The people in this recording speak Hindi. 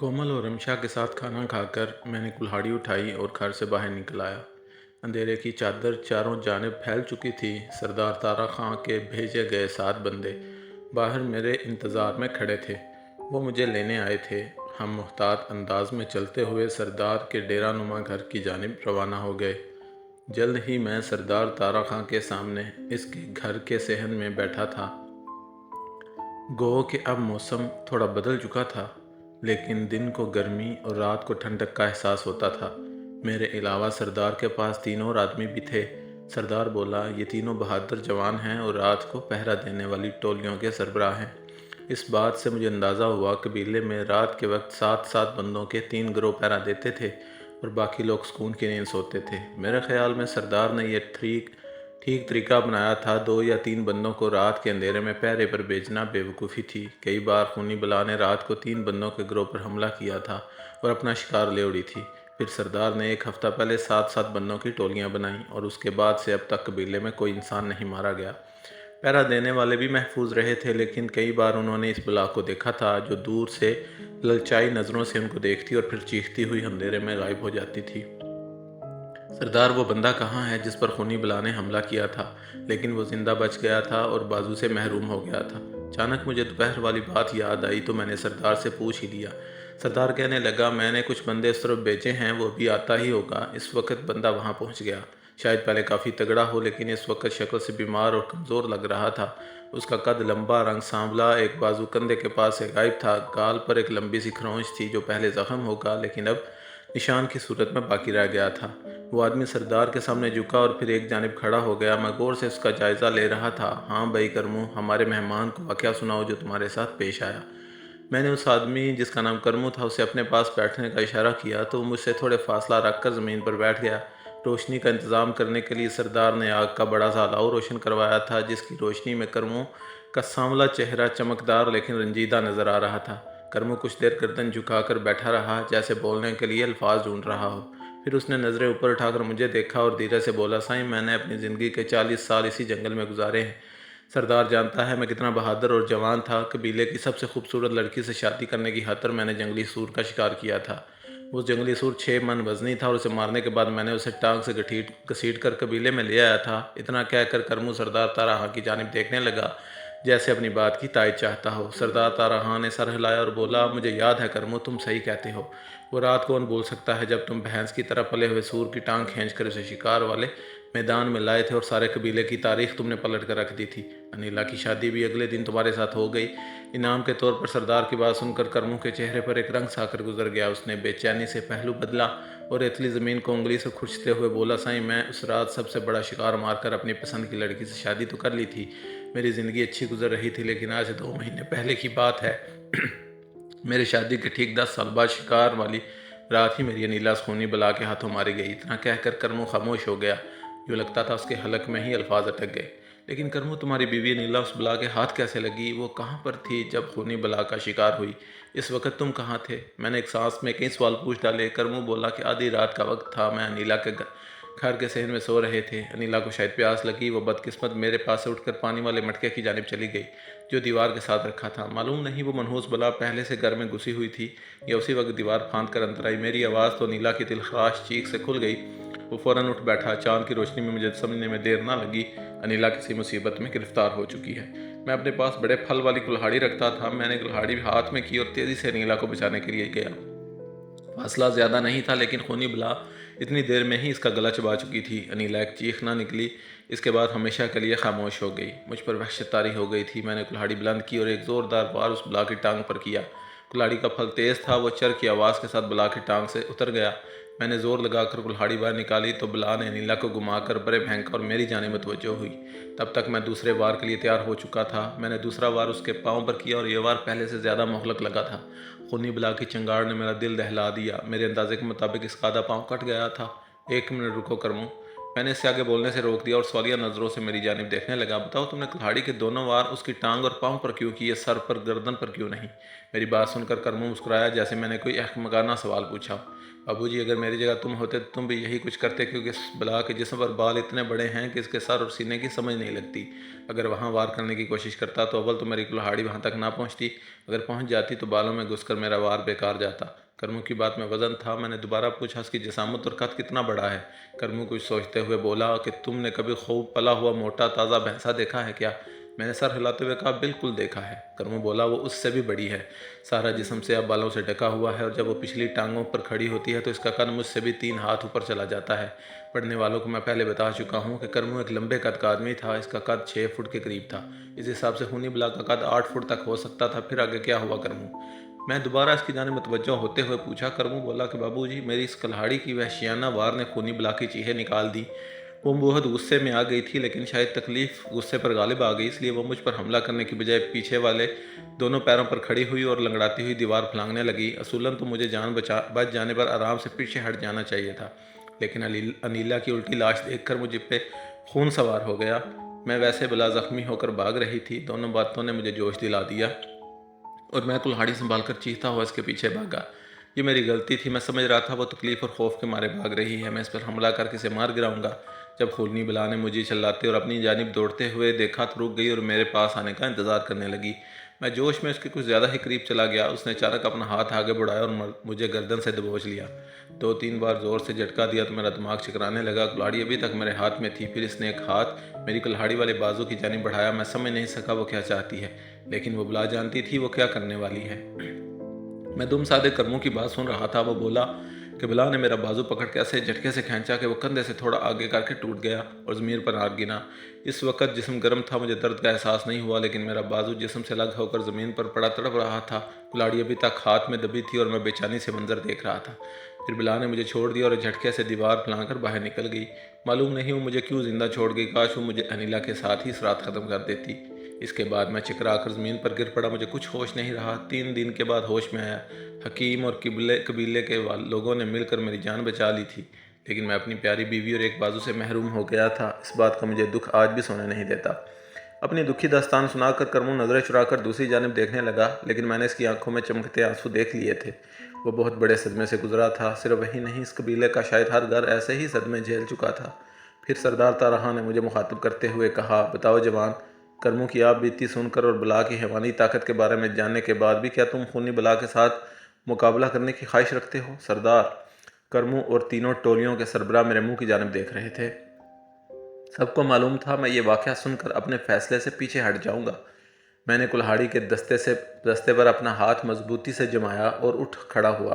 कोमल और रमशा के साथ खाना खाकर मैंने कुल्हाड़ी उठाई और घर से बाहर निकल आया। अंधेरे की चादर चारों जानिब फैल चुकी थी। सरदार तारा खां के भेजे गए 7 बंदे बाहर मेरे इंतज़ार में खड़े थे। वो मुझे लेने आए थे। हम मुहतात अंदाज में चलते हुए सरदार के डेरा नुमा घर की जानिब रवाना हो गए। जल्द ही मैं सरदार तारा खां के सामने इसके घर के सहन में बैठा था। गो कि अब मौसम थोड़ा बदल चुका था, लेकिन दिन को गर्मी और रात को ठंडक का एहसास होता था। मेरे अलावा सरदार के पास 3 और आदमी भी थे। सरदार बोला, ये तीनों बहादुर जवान हैं और रात को पहरा देने वाली टोलियों के सरबराह हैं। इस बात से मुझे अंदाज़ा हुआ कबीले में रात के वक्त 7-7 बंदों के 3 गिरोह पहरा देते थे और बाकी लोग सुकून की नींद सोते थे। मेरे ख्याल में सरदार ने यह ठीक तरीका अपनाया था। 2 या 3 बंदों को रात के अंधेरे में पहरे पर भेजना बेवकूफ़ी थी। कई बार खूनी बला ने रात को 3 बंदों के गिरोह पर हमला किया था और अपना शिकार ले उड़ी थी। फिर सरदार ने 1 हफ्ता पहले 7-7 बंदों की टोलियां बनाईं और उसके बाद से अब तक कबीले में कोई इंसान नहीं मारा गया। पहरा देने वाले भी महफूज रहे थे, लेकिन कई बार उन्होंने इस बला को देखा था जो दूर से ललचाई नज़रों से उनको देखती और फिर चीखती हुई अंधेरे में गायब हो जाती थी। सरदार, वो बंदा कहाँ है जिस पर खूनी बला ने हमला किया था? लेकिन वो जिंदा बच गया था और बाजू से महरूम हो गया था। अचानक मुझे दोपहर वाली बात याद आई तो मैंने सरदार से पूछ ही लिया। सरदार कहने लगा, मैंने कुछ बंदे इस तरफ भेजे हैं, वो भी आता ही होगा। इस वक्त बंदा वहाँ पहुँच गया। शायद पहले काफ़ी तगड़ा हो, लेकिन इस वक्त शक्ल से बीमार और कमज़ोर लग रहा था। उसका कद लंबा, रंग सांवला, एक बाजू कंधे के पास से गायब था। गाल पर एक लंबी सी खरोंच थी जो पहले ज़ख्म होगा लेकिन अब निशान की सूरत में बाकी रह गया था। वो आदमी सरदार के सामने झुका और फिर एक जानिब खड़ा हो गया। मैं गौर से उसका जायज़ा ले रहा था। हाँ भाई करमू, हमारे मेहमान को वाक़या सुनाओ जो तुम्हारे साथ पेश आया। मैंने उस आदमी जिसका नाम करमू था उसे अपने पास बैठने का इशारा किया तो वो मुझसे थोड़े फासला रखकर ज़मीन पर बैठ गया। रोशनी का इंतज़ाम करने के लिए सरदार ने आग का बड़ा सा अलाव रोशन करवाया था, जिसकी रोशनी में करमू का सांवला चेहरा चमकदार लेकिन रंजीदा नज़र आ रहा था। करमू कुछ देर गर्दन झुकाकर बैठा रहा, जैसे बोलने के लिए अल्फाज ढूंढ रहा हो। फिर उसने नज़रें ऊपर उठाकर मुझे देखा और धीरे से बोला, साईं, मैंने अपनी ज़िंदगी के 40 साल इसी जंगल में गुजारे हैं। सरदार जानता है मैं कितना बहादुर और जवान था। कबीले की सबसे खूबसूरत लड़की से शादी करने की खातिर मैंने जंगली सूर का शिकार किया था। वो जंगली सूर 6 मन वजनी था और उसे मारने के बाद मैंने उसे टांग से घसीट कर कबीले में ले आया था। इतना कहकर करमू सरदार तारा हाँ की जानिब देखने लगा, जैसे अपनी बात की तायद चाहता हो। सरदार तारा हाँ ने सर हिलाया और बोला, मुझे याद है करमू, तुम सही कहते हो। वो रात कौन भूल सकता है जब तुम भैंस की तरह पले हुए सूर की टांग खींच कर उसे शिकार वाले मैदान में लाए थे और सारे कबीले की तारीख तुमने पलट कर रख दी थी। अनिला की शादी भी अगले दिन तुम्हारे साथ हो गई। इनाम के तौर पर सरदार की बात सुनकर करमू के चेहरे पर एक रंग साकर गुजर गया। उसने बेचैनी से पहलू बदला और रेतली ज़मीन को उंगली से खुरचते हुए बोला, साईं, मैं उस रात सबसे बड़ा शिकार मारकर अपनी पसंद की लड़की से शादी तो कर ली थी। मेरी ज़िंदगी अच्छी गुजर रही थी, लेकिन आज 2 महीने पहले की बात है। मेरी शादी के ठीक 10 साल बाद शिकार वाली रात ही मेरी अनीला खूनी बला के हाथों मारी गई। इतना कहकर करमू खामोश हो गया। जो लगता था उसके हलक में ही अल्फाज अटक गए। लेकिन करमू, तुम्हारी बीवी अनीला उस बला के हाथ कैसे लगी? वो कहाँ पर थी जब खूनी बला का शिकार हुई? इस वक्त तुम कहाँ थे? मैंने एक सांस में कई सवाल पूछ डाले। करमू बोला कि आधी रात का वक्त था, मैं अनीला के घर के सहन में सो रहे थे। अनीला को शायद प्यास लगी। वो बदकिस्मत मेरे पास से उठकर पानी वाले मटके की जानिब चली गई जो दीवार के साथ रखा था। मालूम नहीं वो मनहूस बला पहले से घर में घुसी हुई थी या उसी वक्त दीवार फांद कर अंदर आई। मेरी आवाज़ तो अनीला की दिलखराश चीख से खुल गई। वो फ़ौरन उठ बैठा। चांद की रोशनी में मुझे समझने में देर ना लगी, अनीला किसी मुसीबत में गिरफ्तार हो चुकी है। मैं अपने पास बड़े फल वाली कुल्हाड़ी रखता था। मैंने कुल्हाड़ी हाथ में की और तेज़ी से अनीला को बचाने के लिए गया। फासला ज़्यादा नहीं था, लेकिन खूनी बला इतनी देर में ही इसका गला चबा चुकी थी। अनीला एक चीख ना निकली। इसके बाद हमेशा के लिए खामोश हो गई। मुझ पर वहशत तारी हो गई थी। मैंने कुल्हाड़ी बुलंद की और एक ज़ोरदार वार उस बला की टांग पर किया। कुल्हाड़ी का फल तेज़ था। वो चर की आवाज़ के साथ बला की टांग से उतर गया। मैंने ज़ोर लगाकर कुल्हाड़ी बाहर निकाली तो बला ने अनीला को घुमाकर बड़े भयंकर और मेरी जानिब मुतवज्जो हुई। तब तक मैं दूसरे वार के लिए तैयार हो चुका था। मैंने दूसरा वार उसके पाँव पर किया और ये वार पहले से ज़्यादा मोहलक लगा था। खूनी बला की चंगाड़ ने मेरा दिल दहला दिया। मेरे अंदाजे के मुताबिक इसका आधा पाँव कट गया था। 1 मिनट रुको करमू, मैंने इससे आगे बोलने से रोक दिया और सवालिया नज़रों से मेरी जानिब देखने लगा। बताओ, तुमने कुल्हाड़ी के दोनों वार उसकी टांग और पाँव पर क्यों किए, सर पर, गर्दन पर क्यों नहीं? मेरी बात सुनकर करमू मुस्कुराया, जैसे मैंने कोई अहमकाना सवाल पूछा। बाबूजी, अगर मेरी जगह तुम होते तो तुम भी यही कुछ करते, क्योंकि इस बला के जिस्म पर बाल इतने बड़े हैं कि इसके सर और सीने की समझ नहीं लगती। अगर वहाँ वार करने की कोशिश करता तो अव्वल तो मेरी कुल्हाड़ी वहाँ तक ना पहुँचती, अगर पहुँच जाती तो बालों में घुसकर मेरा वार बेकार जाता। करमू की बात में वजन था। मैंने दोबारा पूछा, उसकी जिसामत और कद कितना बड़ा है? करमू कुछ सोचते हुए बोला कि तुमने कभी खूब पला हुआ मोटा ताज़ा भैंसा देखा है क्या? मैंने सर हिलाते हुए कहा, बिल्कुल देखा है। करमू बोला, वो उससे भी बड़ी है, सारा जिस्म से अब बालों से ढका हुआ है और जब वो पिछली टांगों पर खड़ी होती है तो इसका कद मुझसे भी 3 हाथ ऊपर चला जाता है। पढ़ने वालों को मैं पहले बता चुका हूँ कि करमू एक लंबे कद का आदमी था। इसका कद 6 फुट के करीब था। इस हिसाब से खूनी बला का कद 8 फुट तक हो सकता था। फिर आगे क्या हुआ करमू? मैं दोबारा इसकी जानिब मुतवज्जो होते हुए पूछा। करमू बोला कि बाबूजी, मेरी इस कुल्हाड़ी की वहशियाना वार ने खूनी बला की चीखें निकाल दी। वो बहुत गुस्से में आ गई थी, लेकिन शायद तकलीफ गुस्से पर गालिब आ गई, इसलिए वो मुझ पर हमला करने की बजाय पीछे वाले दोनों पैरों पर खड़ी हुई और लंगड़ाती हुई दीवार फलांगने लगी। असूलन तो मुझे जान बच जाने पर आराम से पीछे हट जाना चाहिए था, लेकिन अनीला की उल्टी लाश देखकर मुझे पे खून सवार हो गया। मैं वैसे बला जख्मी होकर भाग रही थी। दोनों बातों ने मुझे जोश दिला दिया और मैं कुल्हाड़ी संभाल कर चीखता हुआ इसके पीछे भागा। ये मेरी गलती थी। मैं समझ रहा था वो तकलीफ और खौफ के मारे भाग रही है, मैं इस पर हमला करके इसे मार गिराऊंगा। जब खूनी बला ने मुझे चिल्लाते और अपनी जानिब दौड़ते हुए देखा तो रुक गई और मेरे पास आने का इंतज़ार करने लगी। मैं जोश में उसके कुछ ज़्यादा ही करीब चला गया। उसने अचानक अपना हाथ आगे बढ़ाया और मुझे गर्दन से दबोच लिया। 2-3 बार ज़ोर से झटका दिया तो मेरा दिमाग चकराने लगा। कुल्हाड़ी अभी तक मेरे हाथ में थी। फिर इसने एक हाथ मेरी कुल्हाड़ी वाले बाजू की जानिब बढ़ाया। मैं समझ नहीं सका वो क्या चाहती है, लेकिन वो बुला जानती थी वो क्या करने वाली है। मैं दुम सादे कर्मों की बात सुन रहा था। वो बोला कि बिला ने मेरा बाजू पकड़ के ऐसे झटके से खींचा कि वो कंधे से थोड़ा आगे करके टूट गया और ज़मीन पर आ गिरा। इस वक्त जिस्म गर्म था, मुझे दर्द का एहसास नहीं हुआ, लेकिन मेरा बाजू जिस्म से अलग होकर ज़मीन पर पड़ा तड़प रहा था। कुल्हाड़ी अभी तक हाथ में दबी थी और मैं बेचैनी से मंजर देख रहा था। फिर बिला ने मुझे छोड़ दिया और झटके से दीवार फैलाकर बाहर निकल गई। मालूम नहीं वो मुझे क्यों जिंदा छोड़ गई। काश वो मुझे अनिला के साथ ही इस रात ख़त्म कर देती। इसके बाद मैं चकरा कर ज़मीन पर गिर पड़ा। मुझे कुछ होश नहीं रहा। 3 दिन के बाद होश में आया। हकीम और कबीले के लोगों ने मिलकर मेरी जान बचा ली थी, लेकिन मैं अपनी प्यारी बीवी और एक बाजू से महरूम हो गया था। इस बात का मुझे दुख आज भी सोने नहीं देता। अपनी दुखी दास्तान सुनाकर करमू नज़रें चुराकर दूसरी जानिब देखने लगा, लेकिन मैंने इसकी आंखों में चमकते आंसू देख लिए थे। वो बहुत बड़े सदमे से गुजरा था। सिर्फ वही नहीं, इस कबीले का शायद हर घर ऐसे ही सदमे झेल चुका था। फिर सरदार तारहा ने मुझे मुखातिब करते हुए कहा, बताओ जवान, करमू की आप बीती सुनकर और बला की हैवानी ताकत के बारे में जानने के बाद भी क्या तुम खूनी बला के साथ मुकाबला करने की ख्वाहिश रखते हो? सरदार, करमू और तीनों टोलियों के सरबराह मेरे मुंह की जानिब देख रहे थे। सबको मालूम था मैं ये वाक़या सुनकर अपने फैसले से पीछे हट जाऊंगा। मैंने कुल्हाड़ी के दस्ते पर अपना हाथ मजबूती से जमाया और उठ खड़ा हुआ।